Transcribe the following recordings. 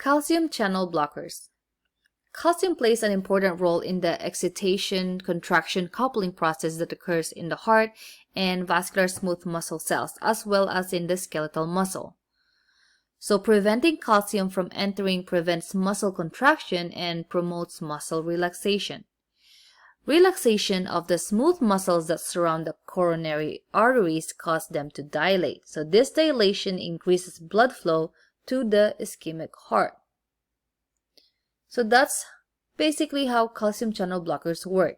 Calcium channel blockers. Calcium plays an important role in the excitation, contraction, coupling process that occurs in the heart and vascular smooth muscle cells, as well as in the skeletal muscle. So preventing calcium from entering prevents muscle contraction and promotes muscle relaxation. Relaxation of the smooth muscles that surround the coronary arteries cause them to dilate. So this dilation increases blood flow to the ischemic heart. So that's basically how calcium channel blockers work.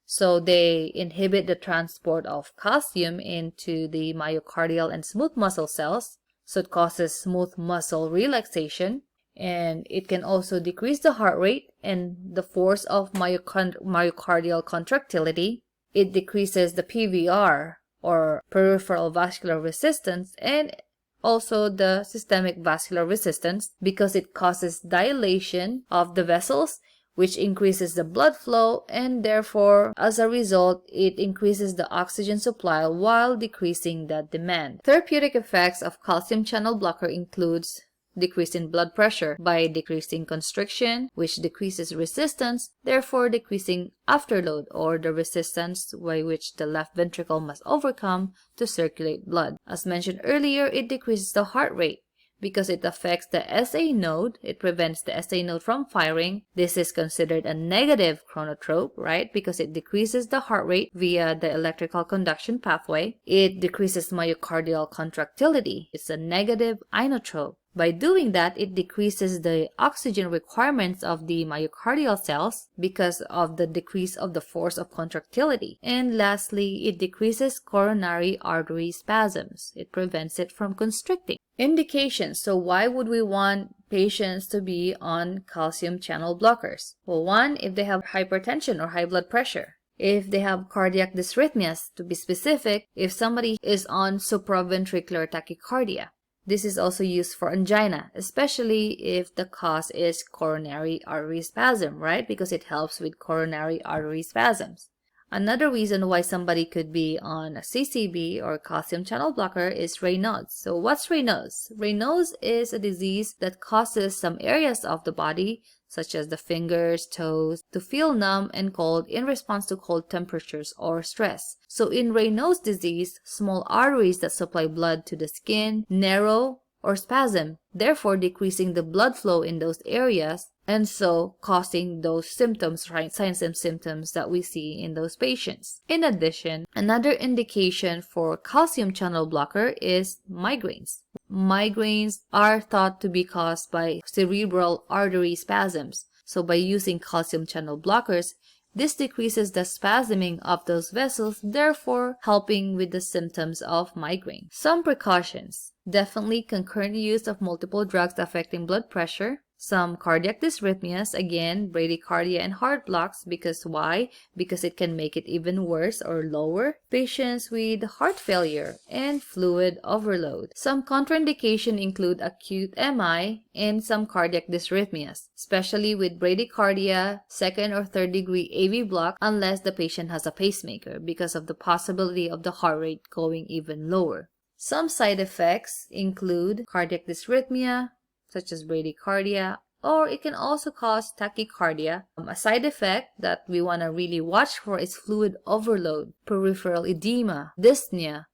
So they inhibit the transport of calcium into the myocardial and smooth muscle cells. So it causes smooth muscle relaxation, and it can also decrease the heart rate and the force of myocardial contractility. It decreases the PVR, or peripheral vascular resistance, and also the systemic vascular resistance, because it causes dilation of the vessels, which increases the blood flow, and therefore, as a result, it increases the oxygen supply while decreasing the demand. Therapeutic effects of calcium channel blocker includes decrease in blood pressure by decreasing constriction, which decreases resistance, therefore decreasing afterload, or the resistance by which the left ventricle must overcome to circulate blood. As mentioned earlier, it decreases the heart rate because it affects the SA node. It prevents the SA node from firing. This is considered a negative chronotrope, right? Because it decreases the heart rate via the electrical conduction pathway. It decreases myocardial contractility. It's a negative inotrope. By doing that, it decreases the oxygen requirements of the myocardial cells because of the decrease of the force of contractility. And lastly, it decreases coronary artery spasms. It prevents it from constricting. Indications. So why would we want patients to be on calcium channel blockers? Well, one, if they have hypertension or high blood pressure. If they have cardiac dysrhythmias, to be specific, if somebody is on supraventricular tachycardia. This is also used for angina, especially if the cause is coronary artery spasm, right? Because it helps with coronary artery spasms. Another reason why somebody could be on a CCB, or calcium channel blocker, is Raynaud's. So what's Raynaud's? Raynaud's is a disease that causes some areas of the body, such as the fingers, toes, to feel numb and cold in response to cold temperatures or stress. So in Raynaud's disease, small arteries that supply blood to the skin narrow or spasm, therefore decreasing the blood flow in those areas, and so causing those symptoms, right, signs and symptoms that we see in those patients. In addition, another indication for calcium channel blocker is migraines. Migraines are thought to be caused by cerebral artery spasms. So by using calcium channel blockers, this decreases the spasming of those vessels, therefore helping with the symptoms of migraine. Some precautions. Definitely concurrent use of multiple drugs affecting blood pressure. Some cardiac dysrhythmias, again, bradycardia and heart blocks, because why? Because it can make it even worse or lower. Patients with heart failure and fluid overload. Some contraindication include acute MI and some cardiac dysrhythmias, especially with bradycardia, second or third degree AV block, unless the patient has a pacemaker, because of the possibility of the heart rate going even lower. Some side effects include cardiac dysrhythmia, such as bradycardia, or it can also cause tachycardia. A side effect that we want to really watch for is fluid overload, peripheral edema, dyspnea,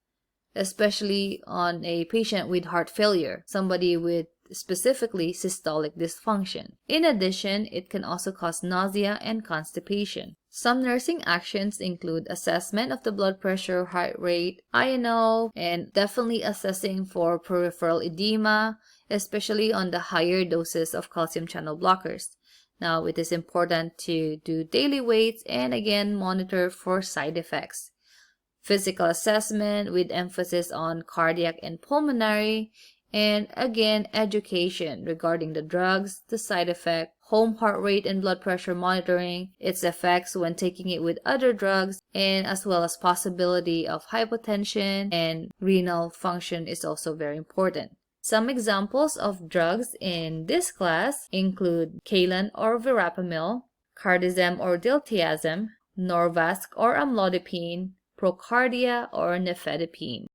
especially on a patient with heart failure, somebody with specifically systolic dysfunction. In addition, it can also cause nausea and constipation. Some nursing actions include assessment of the blood pressure, heart rate, INO, and definitely assessing for peripheral edema, especially on the higher doses of calcium channel blockers. Now, it is important to do daily weights and again monitor for side effects. Physical assessment with emphasis on cardiac and pulmonary, and again education regarding the drugs, the side effect, home heart rate and blood pressure monitoring, its effects when taking it with other drugs, and as well as possibility of hypotension and renal function is also very important. Some examples of drugs in this class include Calan or Verapamil, Cardizem or Diltiazem, Norvasc or Amlodipine, Procardia or Nifedipine.